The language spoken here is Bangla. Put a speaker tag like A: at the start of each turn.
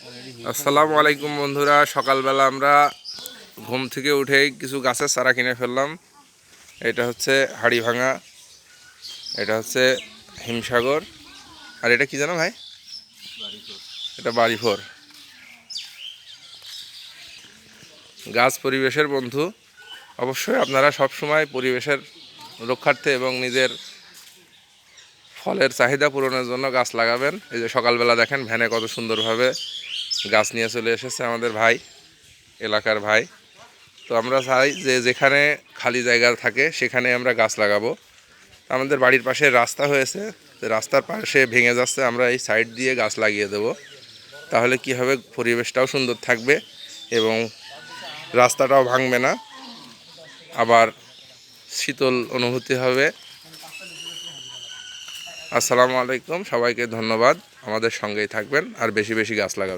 A: আসসালামু আলাইকুম বন্ধুরা, সকালবেলা আমরা ঘুম থেকে উঠেই কিছু গাছের চারা কিনে ফেললাম। এটা হচ্ছে হাড়িভাঙা, এটা হচ্ছে হিমসাগর, আর এটা কি জানো ভাই? এটা বাড়িফোর। গাছ পরিবেশের বন্ধু, অবশ্যই আপনারা সবসময় পরিবেশের রক্ষার্থে এবং নিজের ফলের চাহিদা পূরণের জন্য গাছ লাগাবেন। এই যে সকালবেলা দেখেন ভ্যানে কত সুন্দরভাবে গাছ নিয়ে চলে এসেছে আমাদের ভাই, এলাকার ভাই। তো আমরা চাই যে যেখানে খালি জায়গা থাকে সেখানে আমরা গাছ লাগাবো। আমাদের বাড়ির পাশে রাস্তা হয়েছে, রাস্তার পাশে ভেঙে যাচ্ছে, আমরা এই সাইড দিয়ে গাছ লাগিয়ে দেব। তাহলে কি হবে, পরিবেশটাও সুন্দর থাকবে এবং রাস্তাটাও ভাঙবে না, আবার শীতল অনুভূতি হবে। আসসালামু আলাইকুম, সবাইকে ধন্যবাদ। আমাদের সঙ্গেই থাকবেন আর বেশি বেশি গাছ লাগাবেন।